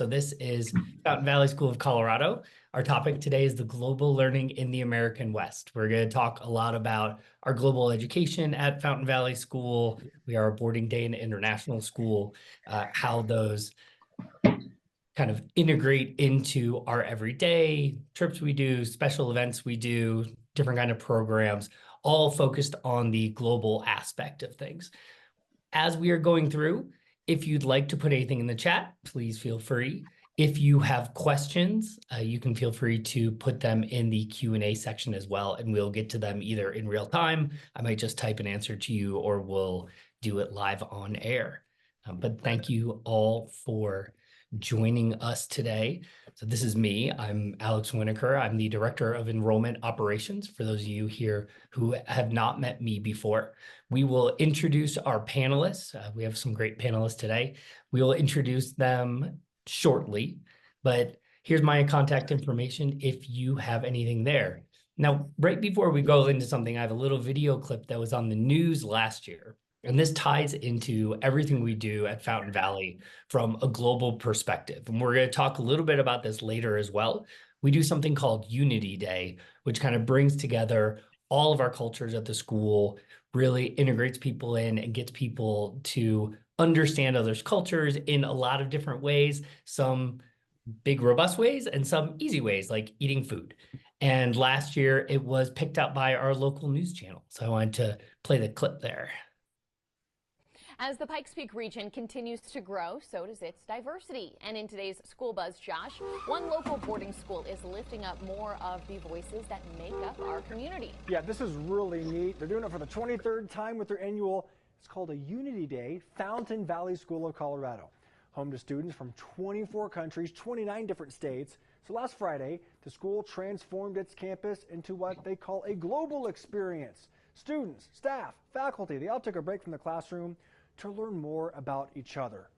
So this is Fountain Valley School of Colorado. Our topic today is the global learning in the American West. We're going to talk a lot about our global education at Fountain Valley School. We are a boarding day and international school, how those kind of integrate into our everyday trips we do, special events we do, different kind of programs, all focused on the global aspect of things. As we are going through, if you'd like to put anything in the chat, please feel free. If you have questions, you can feel free to put them in the Q&A section as well, and we'll get to them either in real time. I might just type an answer to you, or we'll do it live on air. But thank you all for joining us today. So this is me. I'm Alex Winokur. I'm the Director of Enrollment Operations. For those of you here who have not met me before, we will introduce our panelists. We have some great panelists today. We will introduce them shortly, but here's my contact information if you have anything there. Now, right before we go into something, I have a little video clip that was on the news last year. And this ties into everything we do at Fountain Valley from a global perspective. And we're going to talk a little bit about this later as well. We do something called Unity Day, which kind of brings together all of our cultures at the school, really integrates people in and gets people to understand others' cultures in a lot of different ways, some big robust ways and some easy ways like eating food. And last year it was picked up by our local news channel. So I wanted to play the clip there. As the Pikes Peak region continues to grow, so does its diversity. And in today's School Buzz, Josh, one local boarding school is lifting up more of the voices that make up our community. Yeah, this is really neat. They're doing it for the 23rd time with their annual, it's called a Unity Day, Fountain Valley School of Colorado. Home to students from 24 countries, 29 different states. So last Friday, the school transformed its campus into what they call a global experience. Students, staff, faculty, they all took a break from the classroom to learn more about each other.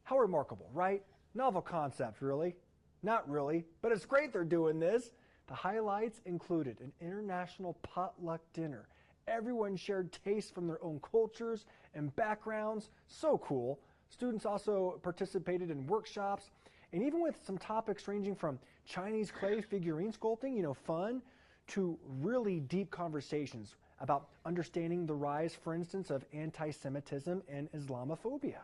How remarkable, right? Novel concept, really? Not really, but it's great they're doing this. The highlights included an international potluck dinner. Everyone shared tastes from their own cultures and backgrounds. So cool. Students also participated in workshops, and even with some topics ranging from Chinese clay figurine sculpting, fun, to really deep conversations about understanding the rise, for instance, of anti-Semitism and Islamophobia.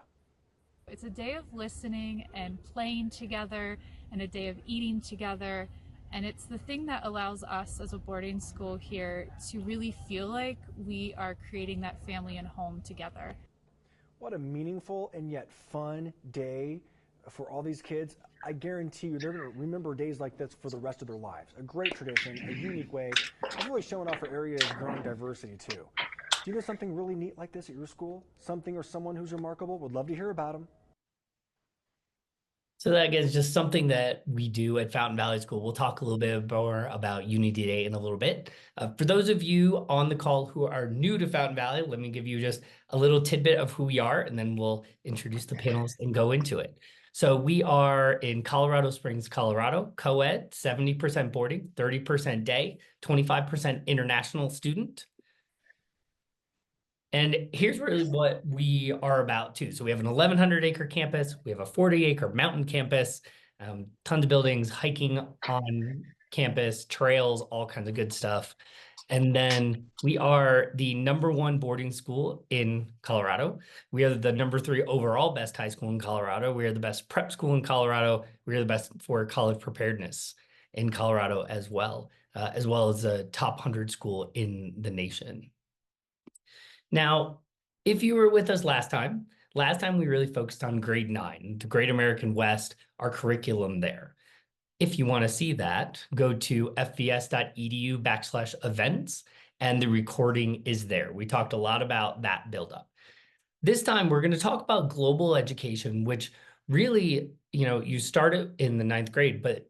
It's a day of listening and playing together and a day of eating together. And it's the thing that allows us as a boarding school here to really feel like we are creating that family and home together. What a meaningful and yet fun day for all these kids. I guarantee you they're going to remember days like this for the rest of their lives. A great tradition, a unique way of really showing off our area's growing diversity too. Do you know something really neat like this at your school? Something or someone who's remarkable? Would love to hear about them. So that again is just something that we do at Fountain Valley School. We'll talk a little bit more about Unity Day in a little bit. For those of you on the call who are new to Fountain Valley, let me give you just a little tidbit of who we are, and then we'll introduce the panelists and go into it. So we are in Colorado Springs, Colorado, co-ed, 70% boarding, 30% day, 25% international student. And here's really what we are about too. So we have an 1,100-acre campus. We have a 40-acre mountain campus, tons of buildings, hiking on campus, trails, all kinds of good stuff. And then we are the #1 boarding school in Colorado. We are the #3 overall best high school in Colorado. We are the best prep school in Colorado. We are the best for college preparedness in Colorado as well as a top 100 school in the nation. Now, if you were with us last time we really focused on grade 9, the Great American West, our curriculum there. If you want to see that, go to fvs.edu/events, and the recording is there. We talked a lot about that buildup. This time, we're going to talk about global education, which really, you start it in the 9th grade, but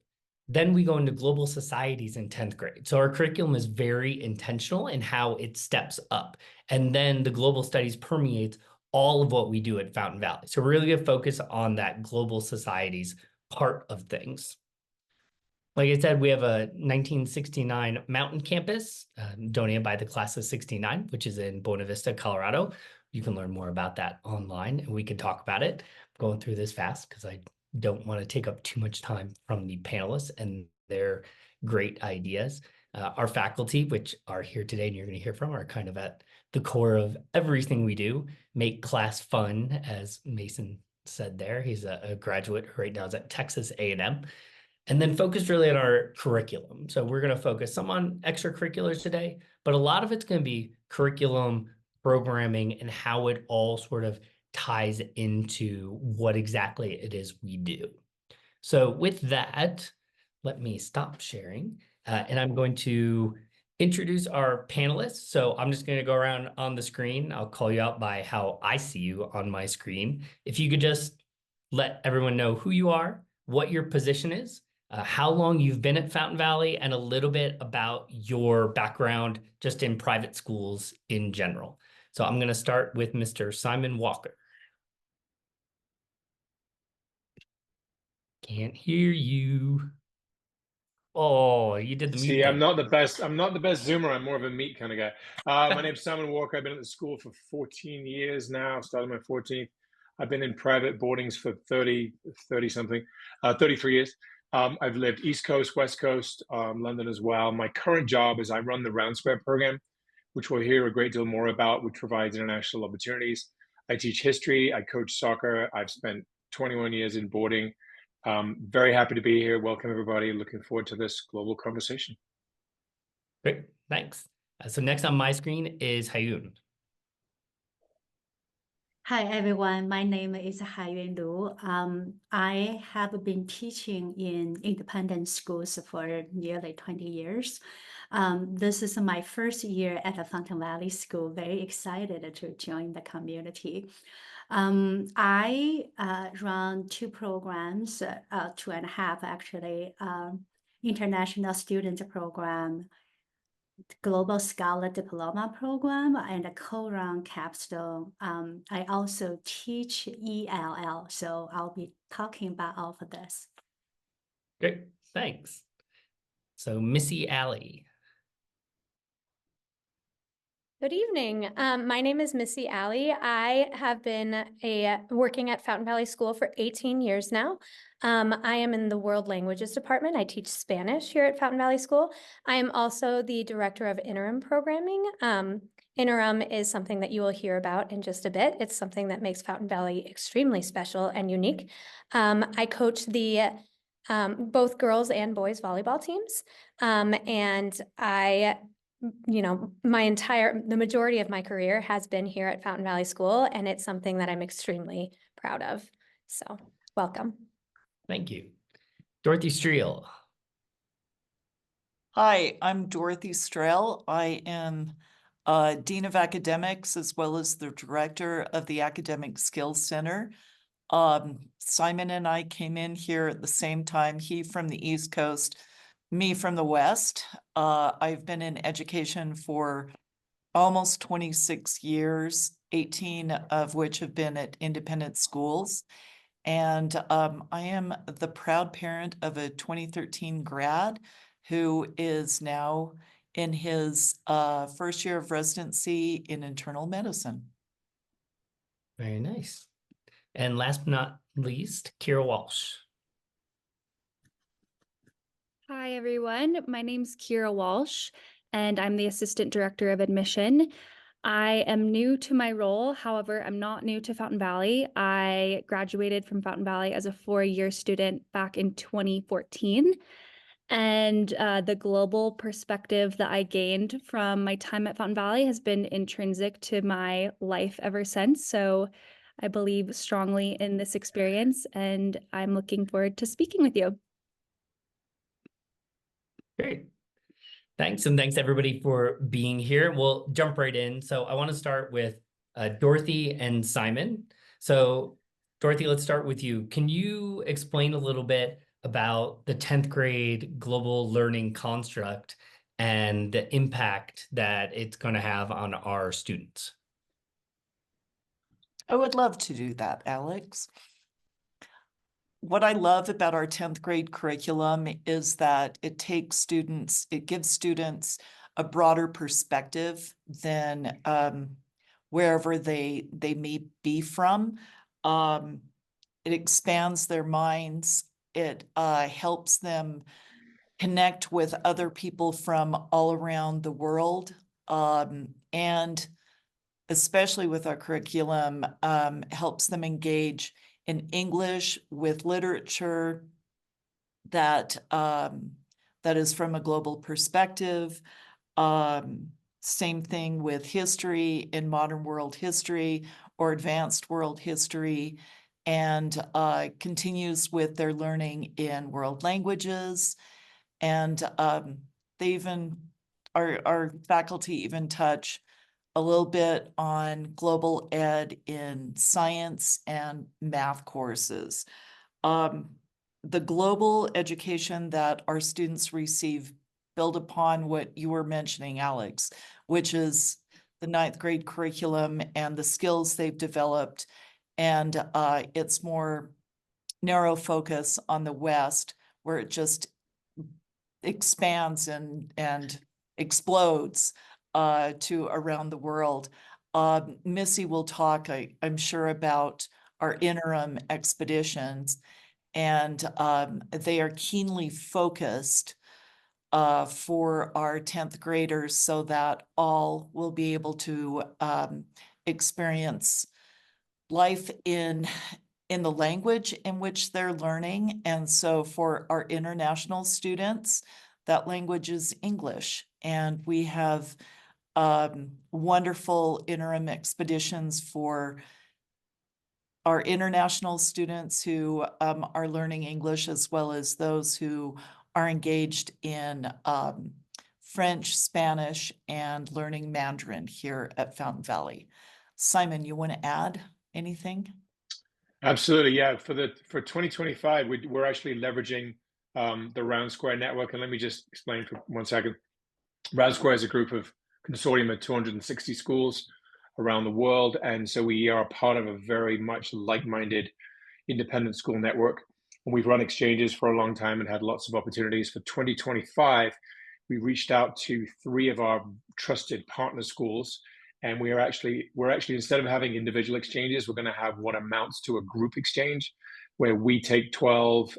then we go into global societies in 10th grade. So our curriculum is very intentional in how it steps up. And then the global studies permeates all of what we do at Fountain Valley. So we're really going to focus on that global societies part of things. Like I said, we have a 1969 mountain campus donated by the class of 69, which is in Buena Vista, Colorado. You can learn more about that online, and we can talk about it. I'm going through this fast because I don't want to take up too much time from the panelists and their great ideas. Our faculty, which are here today and you're going to hear from, are kind of at the core of everything we do. Make class fun, as Mason said there. He's a graduate who right now is at Texas A&M. And then focus really on our curriculum. So we're going to focus some on extracurriculars today, but a lot of it's going to be curriculum, programming, and how it all sort of ties into what exactly it is we do. So with that, let me stop sharing, and I'm going to introduce our panelists. So I'm just going to go around on the screen. I'll call you out by how I see you on my screen. If you could just let everyone know who you are, what your position is, how long you've been at Fountain Valley, and a little bit about your background just in private schools in general. So I'm going to start with Mr. Simon Walker. Can't hear you. Oh, you did the mute See, thing. I'm not the best Zoomer. I'm more of a meet kind of guy. My name's Simon Walker. I've been at the school for 14 years now, started my 14th. I've been in private boardings for 33 years. I've lived East Coast, West Coast, London as well. My current job is I run the Round Square program, which we'll hear a great deal more about, which provides international opportunities. I teach history, I coach soccer. I've spent 21 years in boarding. Very happy to be here. Welcome, everybody. Looking forward to this global conversation. Great, thanks. So next on my screen is Hayun. Hi, everyone. My name is Haiyun Lu. I have been teaching in independent schools for nearly 20 years. This is my first year at the Fountain Valley School. Very excited to join the community. I run two programs, 2.5 actually, International Student Program, Global Scholar Diploma Program, and a co-run capstone. I also teach ELL, so I'll be talking about all of this. Great, thanks. So Missy Alley. Good evening. My name is Missy Alley. I have been working at Fountain Valley School for 18 years now. I am in the World Languages Department. I teach Spanish here at Fountain Valley School. I am also the Director of Interim Programming. Interim is something that you will hear about in just a bit. It's something that makes Fountain Valley extremely special and unique. I coach the both girls and boys volleyball teams. And the majority of my career has been here at Fountain Valley School, and it's something that I'm extremely proud of. So welcome. Thank you. Dorothy Streel. Hi, I'm Dorothy Strel. I am Dean of Academics as well as the Director of the Academic Skills Center. Simon and I came in here at the same time, he from the East Coast, me from the West. I've been in education for almost 26 years, 18 of which have been at independent schools. And I am the proud parent of a 2013 grad who is now in his first year of residency in internal medicine. Very nice. And last but not least, Kira Walsh. Hi, everyone. My name's Kira Walsh, and I'm the Assistant Director of Admission. I am new to my role. However, I'm not new to Fountain Valley. I graduated from Fountain Valley as a 4-year student back in 2014. And the global perspective that I gained from my time at Fountain Valley has been intrinsic to my life ever since. So I believe strongly in this experience, and I'm looking forward to speaking with you. Great. Thanks. And thanks everybody for being here. We'll jump right in. So I want to start with Dorothy and Simon. So Dorothy, let's start with you. Can you explain a little bit about the 10th grade global learning construct and the impact that it's going to have on our students? I would love to do that, Alex. What I love about our 10th grade curriculum is that it gives students a broader perspective than wherever they may be from. it expands their minds. It helps them connect with other people from all around the world. And especially with our curriculum, helps them engage in English with literature that is from a global perspective. Same thing with history in modern world history or advanced world history, and continues with their learning in world languages. And they even, our faculty even touch a little bit on global ed in science and math courses. The global education that our students receive build upon what you were mentioning, Alex, which is the 9th grade curriculum and the skills they've developed. And it's more narrow focus on the West, where it just expands and explodes to around the world. Missy will talk, I'm sure, about our interim expeditions, and they are keenly focused for our 10th graders so that all will be able to experience life in the language in which they're learning. And so for our international students, that language is English. And we have wonderful interim expeditions for our international students who are learning English, as well as those who are engaged in French, Spanish, and learning Mandarin here at Fountain Valley. Simon, you want to add anything? Absolutely, yeah. For 2025, we're actually leveraging the Round Square Network, and let me just explain for 1 second. Round Square is a group of consortium of 260 schools around the world, and so we are part of a very much like-minded independent school network. And we've run exchanges for a long time and had lots of opportunities. For 2025, we reached out to 3 of our trusted partner schools, and we're actually instead of having individual exchanges, we're going to have what amounts to a group exchange, where we take 12.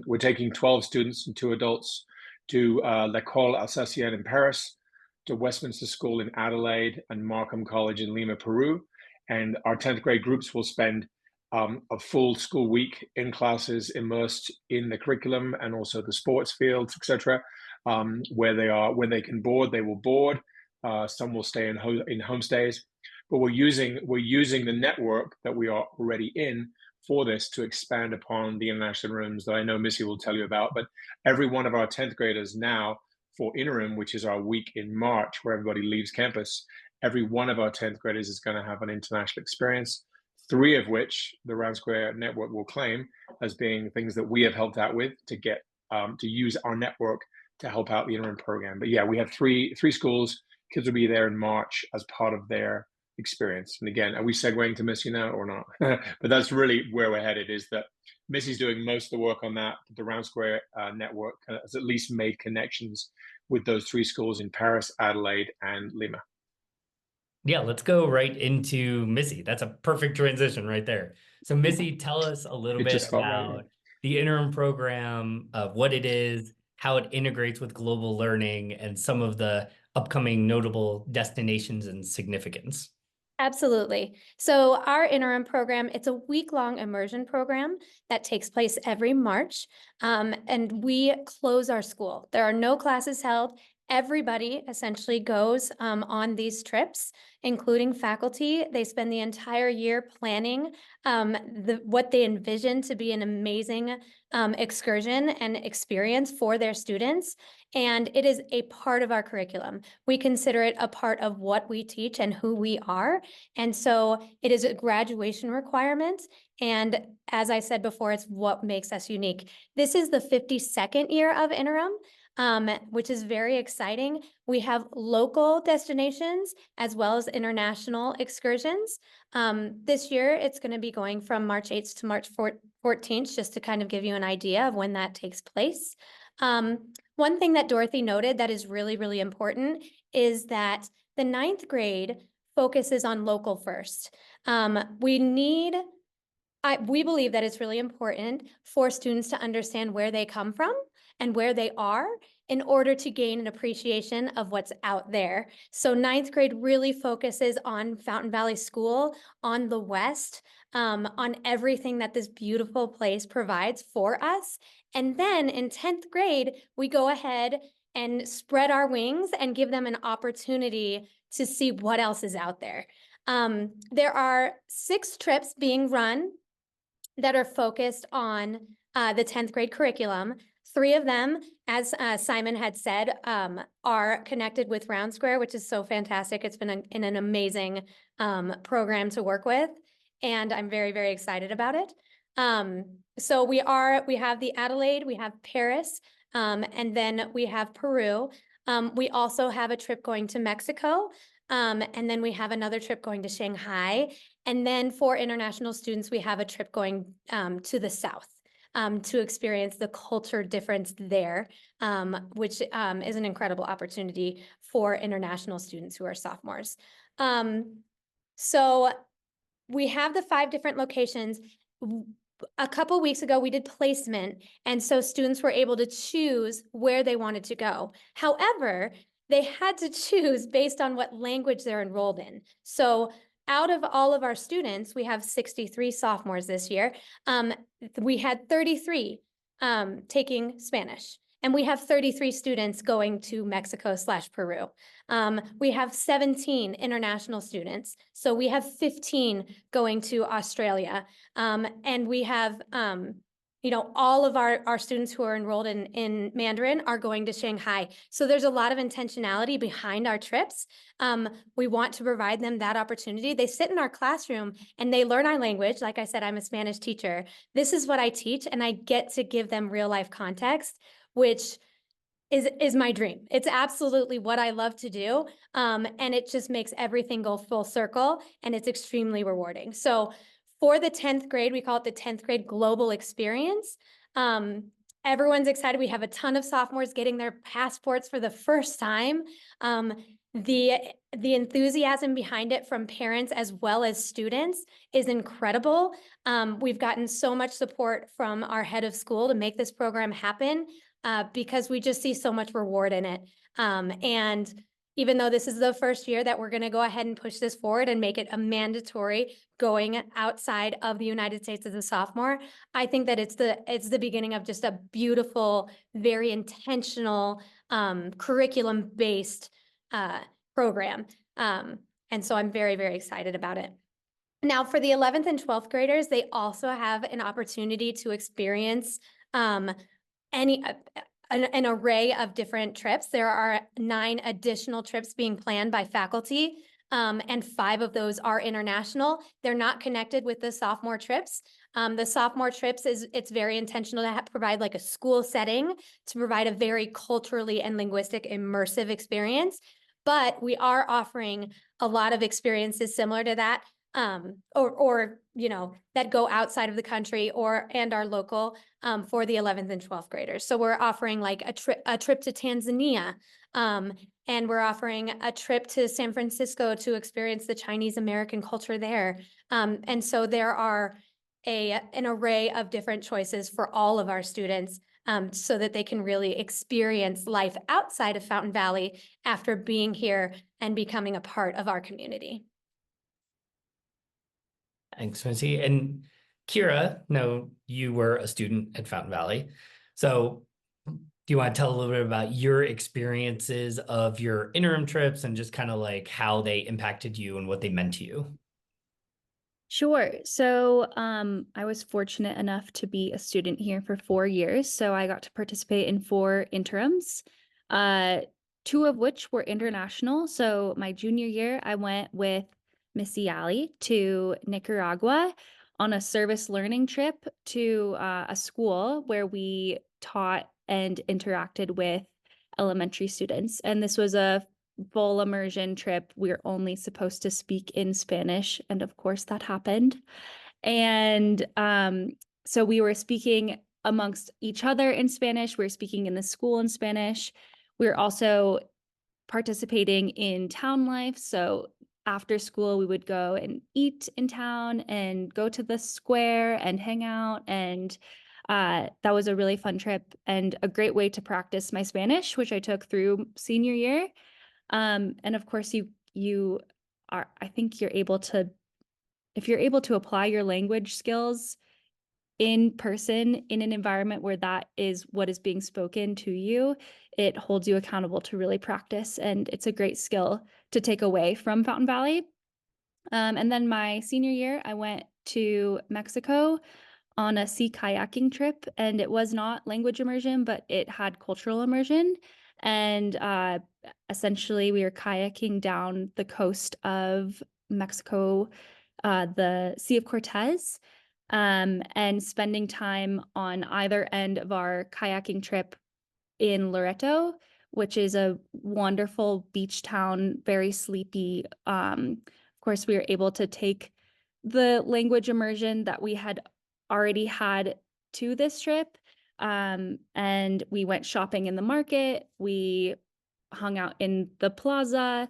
We're taking 12 students and 2 adults to L'École Alsacienne in Paris, to Westminster School in Adelaide, and Markham College in Lima, Peru. And our 10th grade groups will spend a full school week in classes, immersed in the curriculum and also the sports fields, etc. When they can board, they will board. Some will stay in homestays, but we're using the network that we are already in for this to expand upon the international rooms that I know Missy will tell you about. But every one of our 10th graders now, for interim, which is our week in March where everybody leaves campus, every one of our 10th graders is going to have an international experience, 3 of which the Round Square Network will claim as being things that we have helped out with to get to use our network to help out the interim program. But yeah, we have three schools. Kids will be there in March as part of their experience. And again, are we segueing to Missy now or not? But that's really where we're headed, is that Missy's doing most of the work on that. The Round Square Network has at least made connections with those 3 schools in Paris, Adelaide, and Lima. Yeah, let's go right into Missy. That's a perfect transition right there. So Missy, tell us a little bit about the interim program, what it is, how it integrates with global learning, and some of the upcoming notable destinations and significance. Absolutely. So our interim program, it's a week-long immersion program that takes place every March, and we close our school. There are no classes held. Everybody essentially goes on these trips, including faculty. They spend the entire year planning what they envision to be an amazing excursion and experience for their students. And it is a part of our curriculum. We consider it a part of what we teach and who we are. And so it is a graduation requirement. And as I said before, it's what makes us unique. This is the 52nd year of interim, which is very exciting. We have local destinations as well as international excursions. This year, it's going to be going from March 8th to March 14th, just to kind of give you an idea of when that takes place. One thing that Dorothy noted that is really, really important is that the 9th grade focuses on local first. we believe that it's really important for students to understand where they come from and where they are in order to gain an appreciation of what's out there. So ninth grade really focuses on Fountain Valley School, on the West, on everything that this beautiful place provides for us. And then in 10th grade, we go ahead and spread our wings and give them an opportunity to see what else is out there. There are 6 trips being run that are focused on the 10th grade curriculum. 3 of them, as Simon had said, are connected with Round Square, which is so fantastic. It's been an amazing program to work with, and I'm very, very excited about it. So we have the Adelaide, we have Paris, and then we have Peru. We also have a trip going to Mexico, and then we have another trip going to Shanghai. And then for international students, we have a trip going to the South to experience the culture difference there, which is an incredible opportunity for international students who are sophomores. So we have the 5 different locations. A couple weeks ago, we did placement, and so students were able to choose where they wanted to go. However, they had to choose based on what language they're enrolled in. So out of all of our students, we have 63 sophomores this year. We had 33 taking Spanish, and we have 33 students going to Mexico/Peru. We have 17 international students. So we have 15 going to Australia. And we have, all of our students who are enrolled in Mandarin are going to Shanghai. So there's a lot of intentionality behind our trips. We want to provide them that opportunity. They sit in our classroom and they learn our language. Like I said, I'm a Spanish teacher. This is what I teach, and I get to give them real life context, which is my dream. It's absolutely what I love to do. And it just makes everything go full circle, and it's extremely rewarding. So for the 10th grade, we call it the 10th grade global experience. Everyone's excited. We have a ton of sophomores getting their passports for the first time. The enthusiasm behind it from parents as well as students is incredible. We've gotten so much support from our head of school to make this program happen, because we just see so much reward in it. And even though this is the first year that we're going to go ahead and push this forward and make it a mandatory going outside of the United States as a sophomore, I think that it's the beginning of just a beautiful, very intentional, curriculum-based program. And so I'm very, very excited about it. Now, for the 11th and 12th graders, they also have an opportunity to experience an array of different trips. There are 9 additional trips being planned by faculty, and 5 of those are international. They're not connected with the sophomore trips. The sophomore trips it's very intentional to provide like a school setting, to provide a very culturally and linguistic immersive experience. But we are offering a lot of experiences similar to that, or that go outside of the country and are local, for the 11th and 12th graders. So we're offering like a trip to Tanzania, and we're offering a trip to San Francisco to experience the Chinese American culture there. And so there are an array of different choices for all of our students, so that they can really experience life outside of Fountain Valley after being here and becoming a part of our community. Thanks, Missy. And Kira, no, you were a student at Fountain Valley. So do you want to tell a little bit about your experiences of your interim trips and just kind of like how they impacted you and what they meant to you? Sure. So I was fortunate enough to be a student here for 4 years. So I got to participate in 4 interims, 2 of which were international. So my junior year, I went with Missy Alley to Nicaragua on a service learning trip to a school where we taught and interacted with elementary students. And this was a full immersion trip. We're only supposed to speak in Spanish, and of course that happened. And so we were speaking amongst each other in Spanish. We were speaking in the school in Spanish. We were also participating in town life. So after school, we would go and eat in town and go to the square and hang out. And that was a really fun trip and a great way to practice my Spanish, which I took through senior year. And of course, you are, I think you're able to, if you're able to apply your language skills in person in an environment where that is what is being spoken to you, it holds you accountable to really practice. And it's a great skill to take away from Fountain Valley. And then my senior year, I went to Mexico on a sea kayaking trip, and it was not language immersion, but it had cultural immersion. And essentially, we were kayaking down the coast of Mexico, the Sea of Cortez, and spending time on either end of our kayaking trip in Loreto, which is a wonderful beach town, very sleepy. Of course, we were able to take the language immersion that we had already had to this trip, and we went shopping in the market. We hung out in the plaza.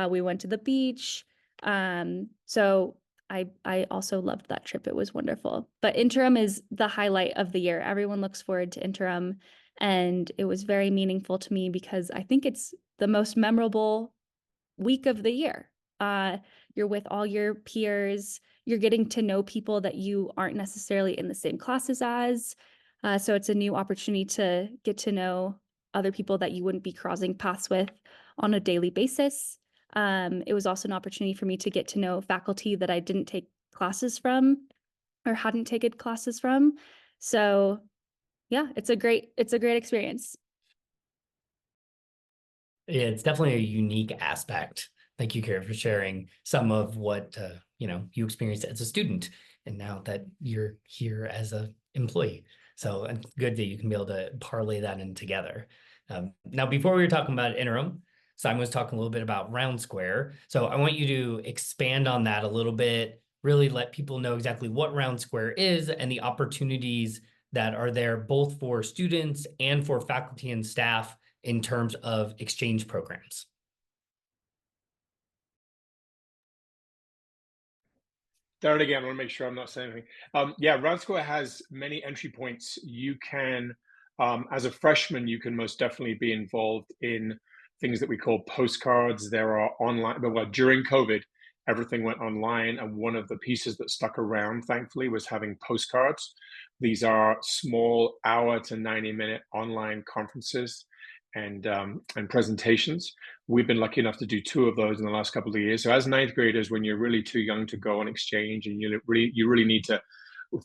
We went to the beach. So I also loved that trip. It was wonderful. But interim is the highlight of the year. Everyone looks forward to interim. And it was very meaningful to me because I think it's the most memorable week of the year. You're with all your peers. You're getting to know people that you aren't necessarily in the same classes as. So it's a new opportunity to get to know other people that you wouldn't be crossing paths with on a daily basis. It was also an opportunity for me to get to know faculty that I didn't take classes from or hadn't taken classes from. So yeah, it's a great experience. Yeah, it's definitely a unique aspect. Thank you, Kara, for sharing some of what you experienced as a student, and now that you're here as an employee. So it's good that you can be able to parlay that in together. Now, before we were talking about interim, Simon was talking a little bit about Round Square. So I want you to expand on that a little bit, really let people know exactly what Round Square is and the opportunities that are there both for students and for faculty and staff in terms of exchange programs. There again, I want to make sure I'm not saying anything. Yeah, Round Square has many entry points. You can, as a freshman, you can most definitely be involved in things that we call postcards. There are online, well, during COVID, everything went online. And one of the pieces that stuck around, thankfully, was having postcards. These are small hour to 90-minute online conferences and presentations. We've been lucky enough to do 2 of those in the last couple of years. So as 9th graders, when you're really too young to go on exchange and you really need to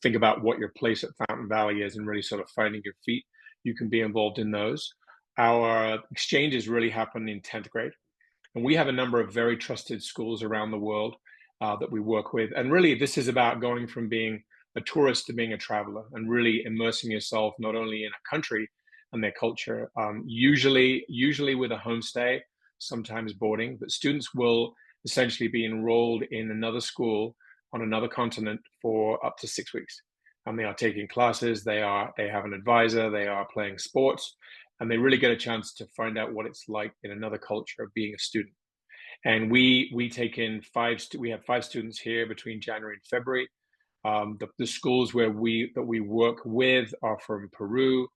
think about what your place at Fountain Valley is and really sort of finding your feet, you can be involved in those. Our exchanges really happen in 10th grade. And we have a number of very trusted schools around the world that we work with. And really, this is about going from being a tourist to being a traveler and really immersing yourself not only in a country and their culture, usually with a homestay, sometimes boarding, but students will essentially be enrolled in another school on another continent for up to 6 weeks. And they are taking classes, they have an advisor, they are playing sports, and they really get a chance to find out what it's like in another culture of being a student. And we take in we have 5 students here between January and February. The schools that we work with are from Peru,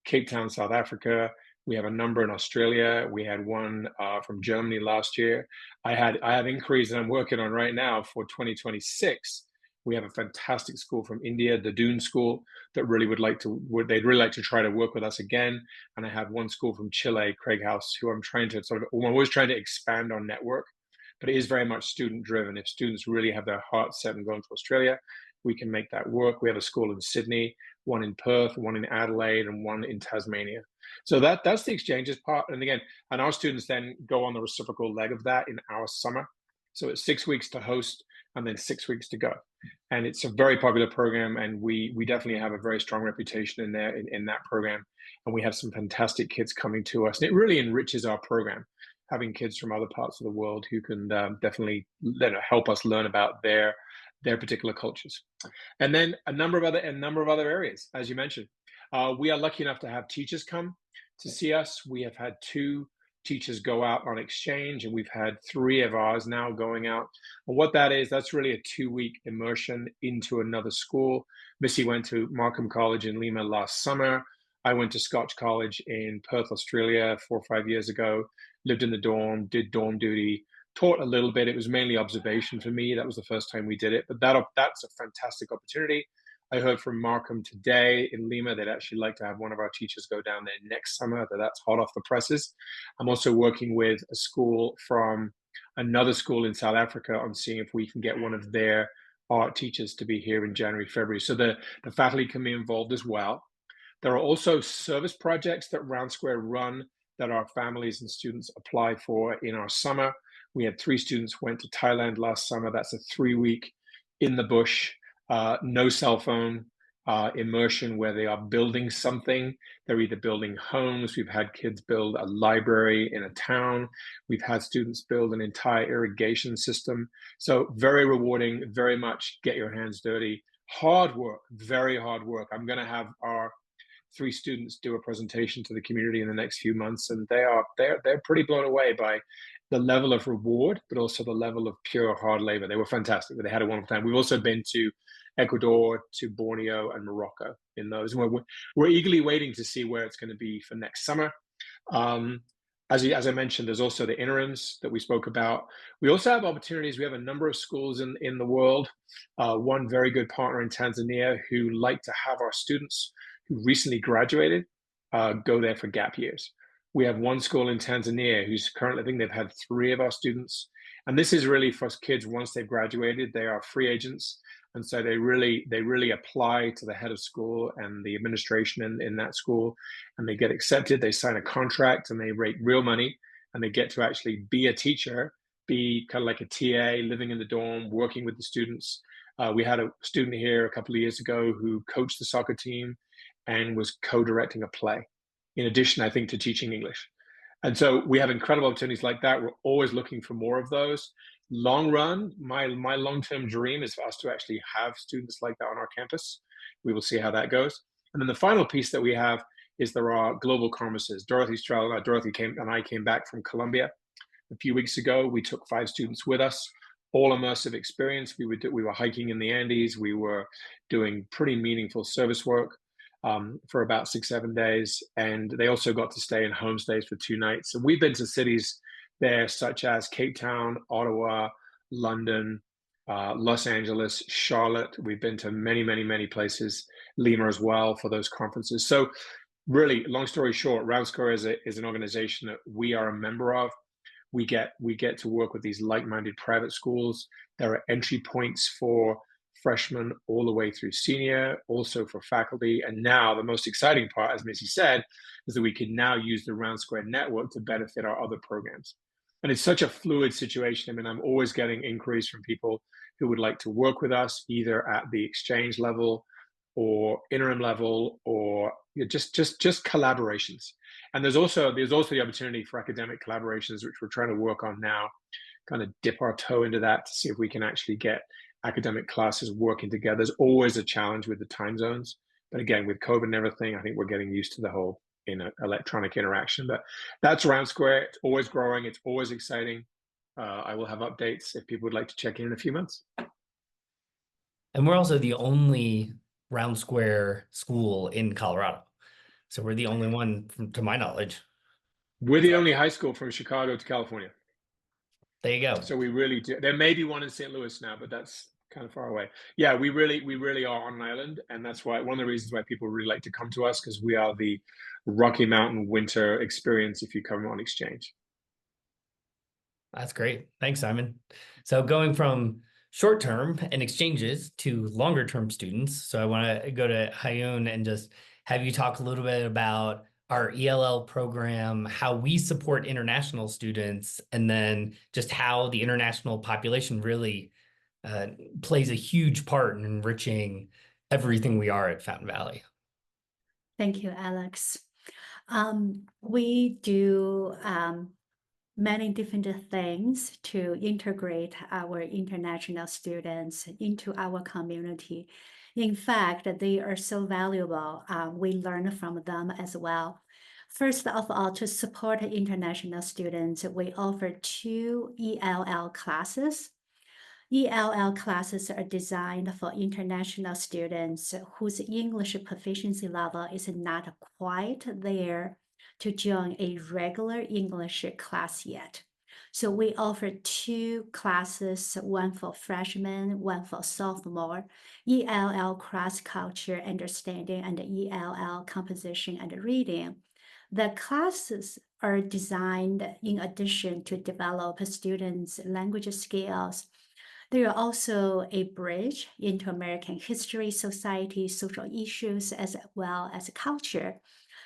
Cape Town, South Africa. We have a number in Australia. We had one from Germany last year. I have inquiries that I'm working on right now for 2026. We have a fantastic school from India, the Dune School, that they'd really like to try to work with us again. And I have one school from Chile, Craig House, who I'm always trying to expand our network, but it is very much student driven. If students really have their hearts set on going to Australia, we can make that work. We have a school in Sydney, one in Perth, one in Adelaide, and one in Tasmania. So that's the exchanges part. And again, and our students then go on the reciprocal leg of that in our summer. So it's 6 weeks to host and then 6 weeks to go. And it's a very popular program. And we definitely have a very strong reputation in there in that program. And we have some fantastic kids coming to us. And it really enriches our program, having kids from other parts of the world who can definitely help us learn about their particular cultures. And then a number of other areas, as you mentioned. We are lucky enough to have teachers come to see us. We have had two teachers go out on exchange, and we've had 3 of ours now going out. And what that is, that's really a 2-week immersion into another school. Missy went to Markham College in Lima last summer. I went to Scotch College in Perth, Australia 4 or 5 years ago, lived in the dorm, did dorm duty, taught a little bit. It was mainly observation for me. That was the first time we did it, but that's a fantastic opportunity. I heard from Markham today in Lima, they'd actually like to have one of our teachers go down there next summer, that's hot off the presses. I'm also working with a school from another school in South Africa on seeing if we can get one of their art teachers to be here in January, February. So the faculty can be involved as well. There are also service projects that Round Square run that our families and students apply for in our summer. We had 3 students went to Thailand last summer. That's a 3-week in the bush, no cell phone immersion where they are building something. They're either building homes. We've had kids build a library in a town. We've had students build an entire irrigation system. So very rewarding, very much get your hands dirty. Hard work, very hard work. I'm going to have our 3 students do a presentation to the community in the next few months, and they're pretty blown away by the level of reward, but also the level of pure hard labor. They were fantastic. They had a wonderful time. We've also been to Ecuador, to Borneo, and Morocco in those. We're eagerly waiting to see where it's going to be for next summer. As I mentioned, there's also the interims that we spoke about. We also have opportunities. We have a number of schools in the world. One very good partner in Tanzania who like to have our students who recently graduated go there for gap years. We have one school in Tanzania who's currently, I think they've had 3 of our students. And this is really for kids, once they've graduated, they are free agents. And so they really apply to the head of school and the administration in that school, and they get accepted. They sign a contract and they rake real money, and they get to actually be a teacher, be kind of like a TA, living in the dorm, working with the students. We had a student here a couple of years ago who coached the soccer team and was co-directing a play, in addition, I think, to teaching English. And so we have incredible opportunities like that. We're always looking for more of those. Long run, my long-term dream is for us to actually have students like that on our campus. We will see how that goes. And then the final piece that we have is there are global conferences. Dorothy and I came back from Colombia a few weeks ago. We took 5 students with us, all immersive experience. We were hiking in the Andes. We were doing pretty meaningful service work for about 6-7 days. And they also got to stay in homestays for 2 nights. And we've been to cities there such as Cape Town, Ottawa, London, Los Angeles, Charlotte. We've been to many, many, many places, Lima as well, for those conferences. So really, long story short, Round Square is an organization that we are a member of. We get to work with these like-minded private schools. There are entry points for freshmen all the way through senior, also for faculty. And now the most exciting part, as Missy said, is that we can now use the Round Square network to benefit our other programs. And it's such a fluid situation. I mean, I'm always getting inquiries from people who would like to work with us, either at the exchange level or interim level, or just collaborations. And there's also the opportunity for academic collaborations, which we're trying to work on now, kind of dip our toe into that to see if we can actually get academic classes working together. There's always a challenge with the time zones. But again, with COVID and everything, I think we're getting used to the whole electronic interaction. But that's Round Square. It's always growing. It's always exciting. I will have updates if people would like to check in a few months. And we're also the only Round Square school in Colorado. So we're the only one, to my knowledge. We're the only high school from Chicago to California. There you go. So we really do. There may be one in St. Louis now, but that's kind of far away. Yeah, we really are on an island, and that's why one of the reasons why people really like to come to us, because we are the Rocky Mountain winter experience if you come on exchange. That's great. Thanks, Simon. So going from short-term and exchanges to longer-term students. So I want to go to Hayun and just have you talk a little bit about our ELL program, how we support international students, and then just how the international population really plays a huge part in enriching everything we are at Fountain Valley. Thank you, Alex. We do many different things to integrate our international students into our community. In fact, they are so valuable. We learn from them as well. First of all, to support international students, we offer 2 ELL classes. ELL classes are designed for international students whose English proficiency level is not quite there to join a regular English class yet. So we offer 2 classes, one for freshmen, one for sophomore, ELL cross-culture understanding and ELL composition and reading. The classes are designed in addition to develop students' language skills. They are also a bridge into American history, society, social issues, as well as culture.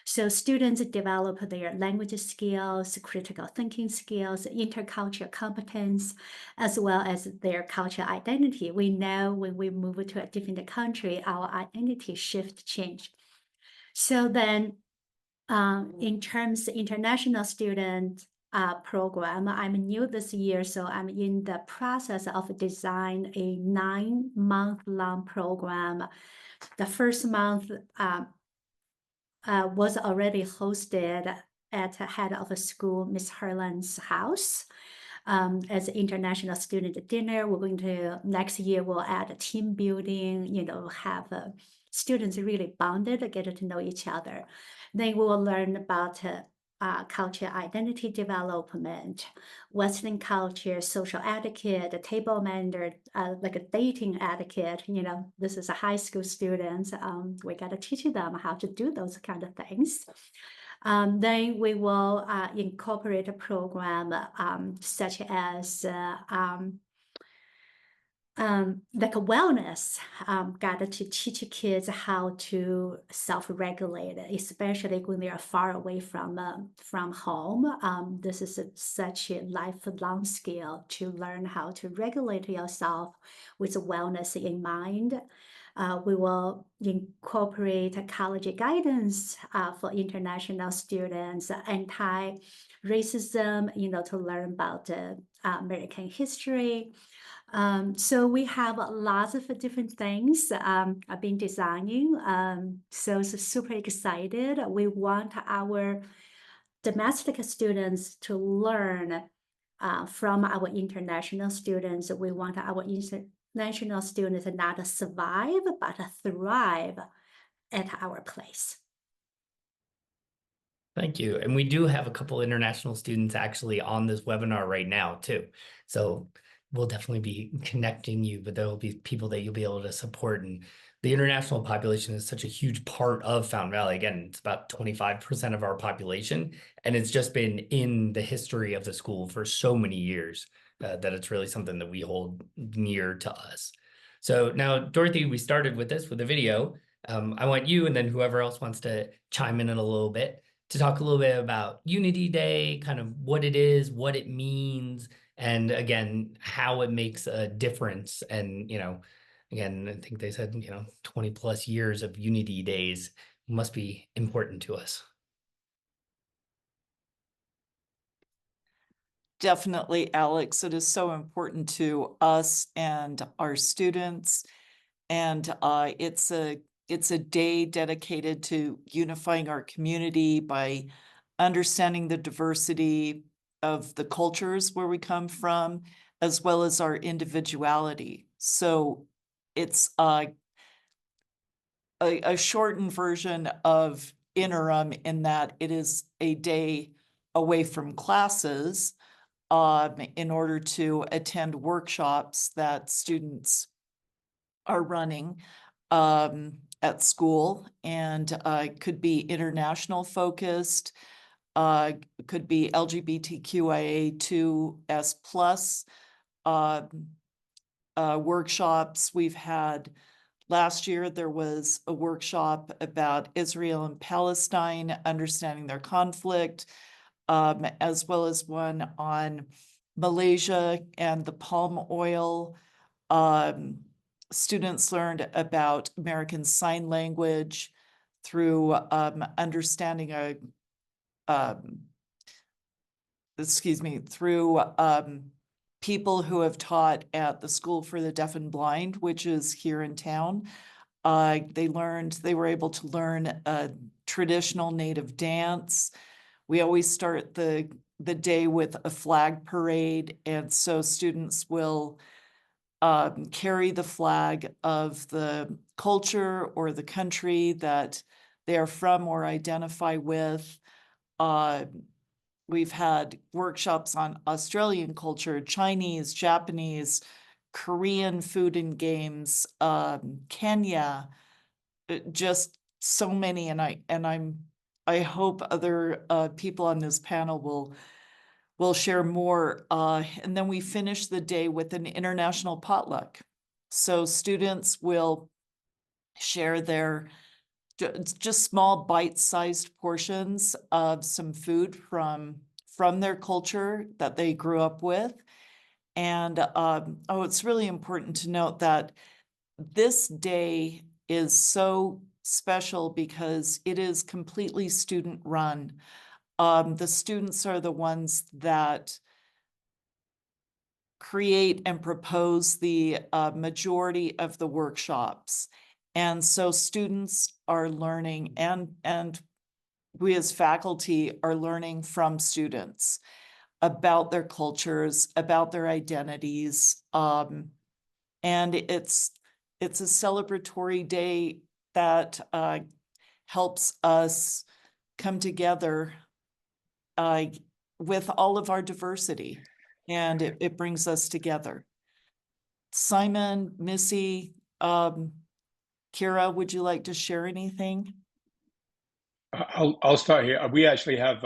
So students develop their language skills, critical thinking skills, intercultural competence, as well as their cultural identity. We know when we move to a different country, our identity shift change. So then in terms of international student program, I'm new this year, so I'm in the process of design a 9-month-long program. The first month was already hosted at the head of a school, Miss Harlan's house. As an international student dinner, we're going to, next year, we'll add a team building, have students really bonded, get to know each other. Then we will learn about culture identity development, Western culture, social etiquette, table manner, like a dating etiquette. This is a high school students. We got to teach them how to do those kind of things. Then we will incorporate a program such as like a wellness, got to teach kids how to self-regulate, especially when they are far away from home. This is such a lifelong skill to learn how to regulate yourself with wellness in mind. We will incorporate college guidance for international students, anti-racism, to learn about American history. So we have lots of different things I've been designing. So super excited. We want our domestic students to learn from our international students. We want our international students not to survive, but to thrive at our place. Thank you. And we do have a couple international students actually on this webinar right now too. So we'll definitely be connecting you, but there will be people that you'll be able to support. And the international population is such a huge part of Fountain Valley. Again, it's about 25% of our population, and it's just been in the history of the school for so many years that it's really something that we hold near to us. So now, Dorothy, we started with this with a video. I want you and then whoever else wants to chime in a little bit to talk a little bit about Unity Day, kind of what it is, what it means, and again, how it makes a difference. And, again, I think they said, 20 plus years of Unity Days must be important to us. Definitely, Alex. It is so important to us and our students. And it's a day dedicated to unifying our community by understanding the diversity of the cultures where we come from, as well as our individuality. So it's a shortened version of interim in that it is a day away from classes in order to attend workshops that students are running at school, and could be international focused, could be LGBTQIA2S plus workshops. We've had last year, there was a workshop about Israel and Palestine, understanding their conflict, as well as one on Malaysia and the palm oil. Students learned about American Sign Language through understanding through people who have taught at the School for the Deaf and Blind, which is here in town. They were able to learn a traditional native dance. We always start the day with a flag parade, and so students will carry the flag of the culture or the country that they are from or identify with. We've had workshops on Australian culture, Chinese, Japanese, Korean food and games, Kenya, just so many. And I hope other people on this panel will share more. And then we finish the day with an international potluck. So students will share their just small bite-sized portions of some food from their culture that they grew up with. And it's really important to note that this day is so special because it is completely student run. The students are the ones that create and propose the majority of the workshops. And so students are learning, and we as faculty are learning from students about their cultures, about their identities. And it's a celebratory day that helps us come together with all of our diversity, and it brings us together. Simon, Missy, Kira, would you like to share anything? I'll start here. We actually have,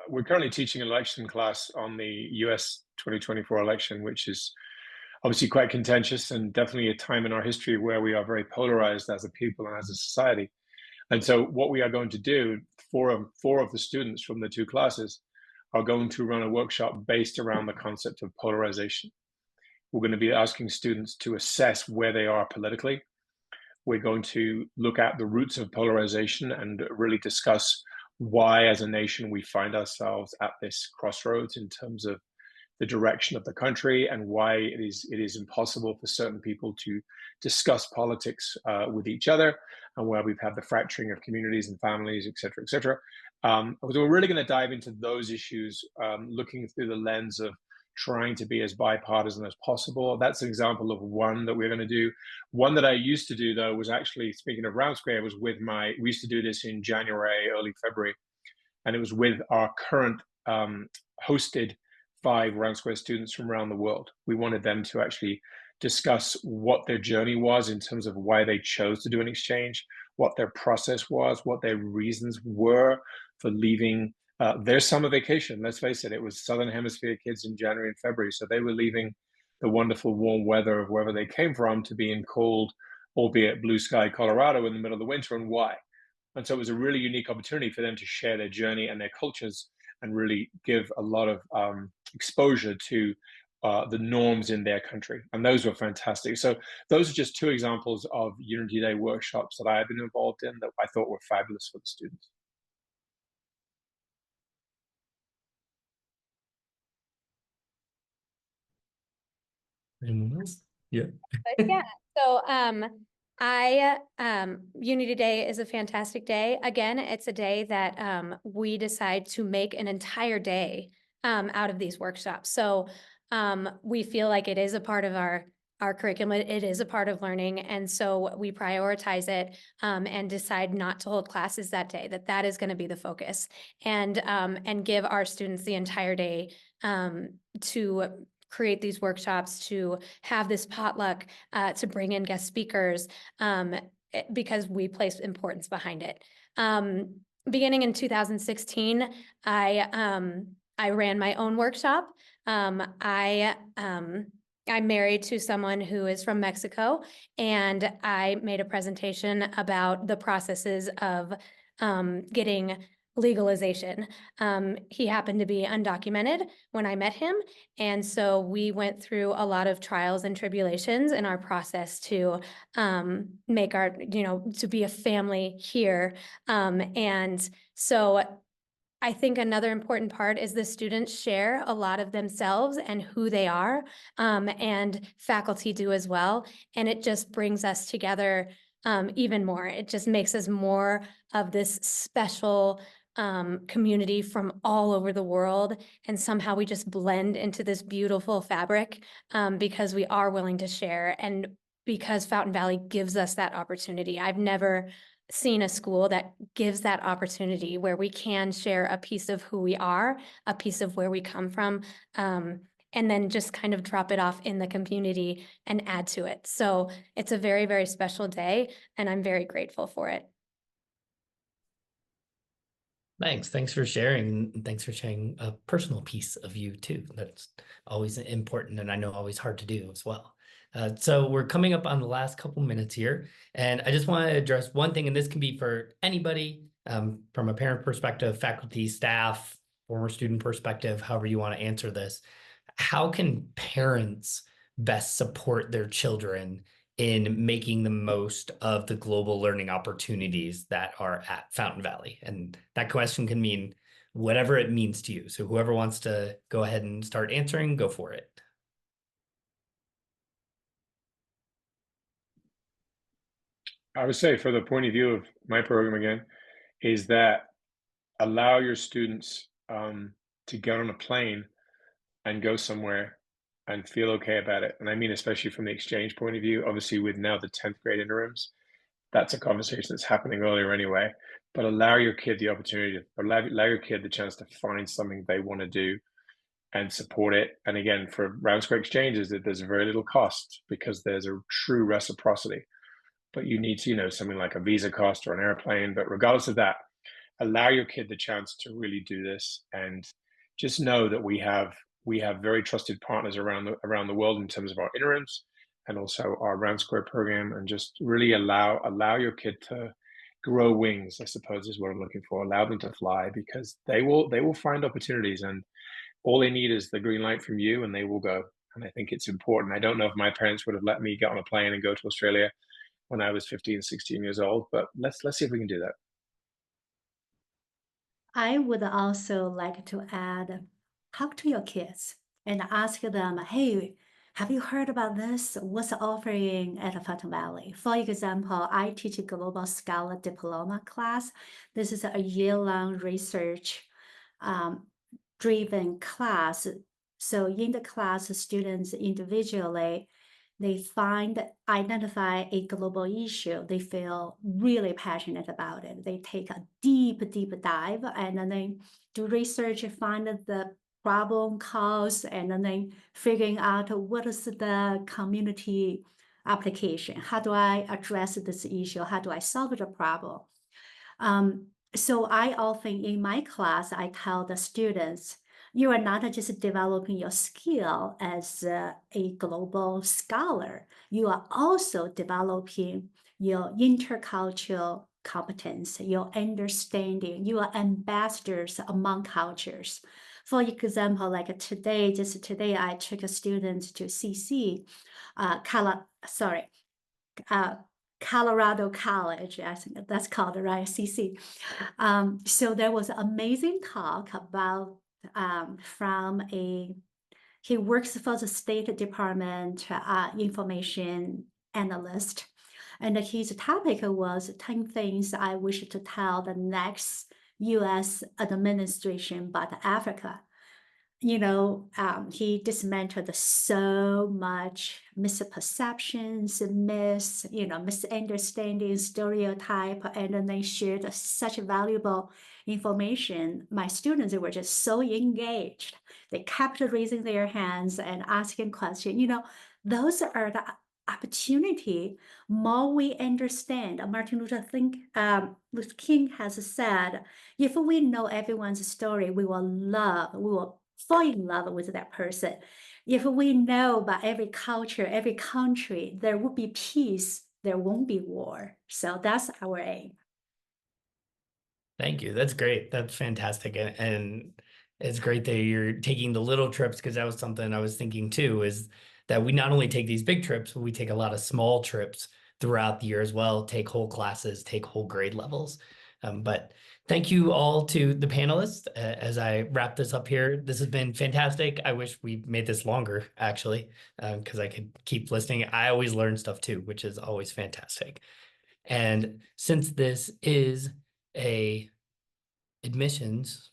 we're currently teaching an election class on the US 2024 election, which is obviously quite contentious and definitely a time in our history where we are very polarized as a people and as a society. And so what we are going to do, four of the students from the two classes are going to run a workshop based around the concept of polarization. We're going to be asking students to assess where they are politically. We're going to look at the roots of polarization and really discuss why, as a nation, we find ourselves at this crossroads in terms of the direction of the country, and why it is impossible for certain people to discuss politics with each other, and where we've had the fracturing of communities and families, et cetera, et cetera. So we're really going to dive into those issues, looking through the lens of trying to be as bipartisan as possible. That's an example of one that we're going to do. One that I used to do, though, was actually, speaking of Round Square, was with we used to do this in January, early February, and it was with our current hosted 5 Round Square students from around the world. We wanted them to actually discuss what their journey was in terms of why they chose to do an exchange, what their process was, what their reasons were for leaving their summer vacation. Let's face it, it was Southern Hemisphere kids in January and February. So they were leaving the wonderful warm weather of wherever they came from to be in cold, albeit blue sky Colorado in the middle of the winter, and why. And so it was a really unique opportunity for them to share their journey and their cultures and really give a lot of exposure to the norms in their country. And those were fantastic. So those are just 2 examples of Unity Day workshops that I have been involved in that I thought were fabulous for the students. Anyone else? Yeah. But yeah, so Unity Day is a fantastic day. Again, it's a day that we decide to make an entire day out of these workshops. So we feel like it is a part of our curriculum. It is a part of learning, and so we prioritize it and decide not to hold classes that day. That is going to be the focus, and give our students the entire day to create these workshops, to have this potluck, to bring in guest speakers, because we place importance behind it. Beginning in 2016, I ran my own workshop. I'm married to someone who is from Mexico, and I made a presentation about the processes of getting legalization. He happened to be undocumented when I met him, and so we went through a lot of trials and tribulations in our process to make our, to be a family here. And so I think another important part is the students share a lot of themselves and who they are, and faculty do as well. And it just brings us together even more. It just makes us more of this special community from all over the world. And somehow we just blend into this beautiful fabric because we are willing to share and because Fountain Valley gives us that opportunity. I've never seen a school that gives that opportunity where we can share a piece of who we are, a piece of where we come from, and then just kind of drop it off in the community and add to it. So it's a very, very special day, and I'm very grateful for it. Thanks. Thanks for sharing. And thanks for sharing a personal piece of you too. That's always important and I know always hard to do as well. So we're coming up on the last couple minutes here, and I just want to address one thing, and this can be for anybody from a parent perspective, faculty, staff, former student perspective, however you want to answer this. How can parents best support their children in making the most of the global learning opportunities that are at Fountain Valley? And that question can mean whatever it means to you. So whoever wants to go ahead and start answering, go for it. I would say, for the point of view of my program again, is that allow your students to get on a plane and go somewhere and feel okay about it. And I mean, especially from the exchange point of view, obviously with now the 10th grade interims, that's a conversation that's happening earlier anyway. But allow your kid the opportunity, allow your kid the chance to find something they want to do and support it. And again, for round square exchanges, there's very little cost because there's a true reciprocity. But you need to, something like a visa cost or an airplane. But regardless of that, allow your kid the chance to really do this, and just know that we have very trusted partners around the world in terms of our interims and also our round square program, and just really allow your kid to grow wings, I suppose is what I'm looking for. Allow them to fly, because they will find opportunities, and all they need is the green light from you and they will go. And I think it's important. I don't know if my parents would have let me get on a plane and go to Australia when I was 15, 16 years old, but let's see if we can do that. I would also like to add, talk to your kids and ask them, hey, have you heard about this? What's the offering at Fountain Valley? For example, I teach a Global Scholar Diploma class. This is a year-long research driven class. So in the class, students individually, they identify a global issue. They feel really passionate about it. They take a deep dive, and then they do research and find the problem cause, and then they figuring out what is the community application. How do I address this issue? How do I solve the problem? So I often in my class, I tell the students, you are not just developing your skill as a global scholar, you are also developing your intercultural competence, your understanding, you are ambassadors among cultures. For example, like today, I took a student to CC, Colorado College, I think that's called, right, CC. So there was an amazing talk about he works for the State Department information analyst, and his topic was 10 things I wish to tell the next U.S. administration about Africa. He dismantled so much misperceptions, misunderstandings, stereotype, and then they shared such valuable information. My students were just so engaged. They kept raising their hands and asking questions. Those are the opportunity. More we understand, Martin Luther King has said, if we know everyone's story, we will fall in love with that person. If we know about every culture, every country, there will be peace, there won't be war. So that's our aim. Thank you. That's great. That's fantastic. And it's great that you're taking the little trips, because that was something I was thinking too, is that we not only take these big trips, but we take a lot of small trips throughout the year as well, take whole classes, take whole grade levels. But thank you all to the panelists. As I wrap this up here, this has been fantastic. I wish we made this longer, actually, because I could keep listening. I always learn stuff too, which is always fantastic. And since this is a admissions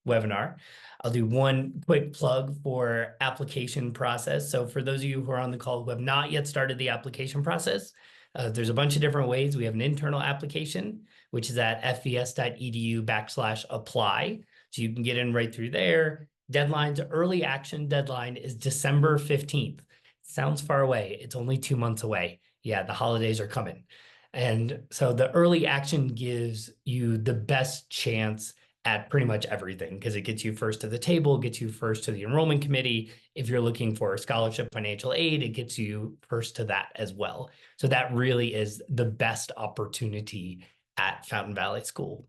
webinar, I'll do one quick plug for application process. So for those of you who are on the call who have not yet started the application process, there's a bunch of different ways. We have an internal application, which is at fvs.edu/apply. So you can get in right through there. Deadlines, early action deadline is December 15th. Sounds far away. It's only 2 months away. Yeah, the holidays are coming. And so the early action gives you the best chance at pretty much everything because it gets you first to the table, gets you first to the enrollment committee. If you're looking for scholarship financial aid, it gets you first to that as well. So that really is the best opportunity at Fountain Valley School.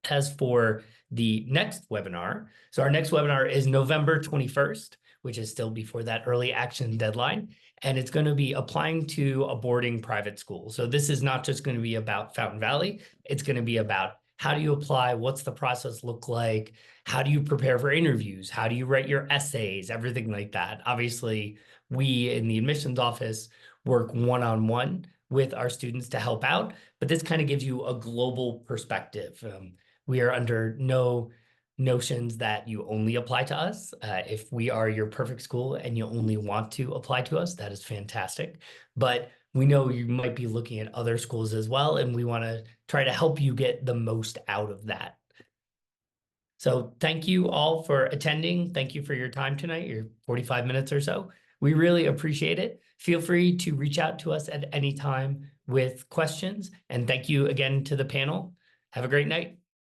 As for the next webinar, so our next webinar is November 21st, which is still before that early action deadline. And it's going to be applying to a boarding private school. So this is not just going to be about Fountain Valley. It's going to be about how do you apply? What's the process look like? How do you prepare for interviews? How do you write your essays? Everything like that. Obviously, we in the admissions office work one-on-one with our students to help out, but this kind of gives you a global perspective. We are under no notions that you only apply to us. If we are your perfect school and you only want to apply to us, that is fantastic. But we know you might be looking at other schools as well, and we want to try to help you get the most out of that. So thank you all for attending. Thank you for your time tonight, your 45 minutes or so. We really appreciate it. Feel free to reach out to us at any time with questions. And thank you again to the panel. Have a great night.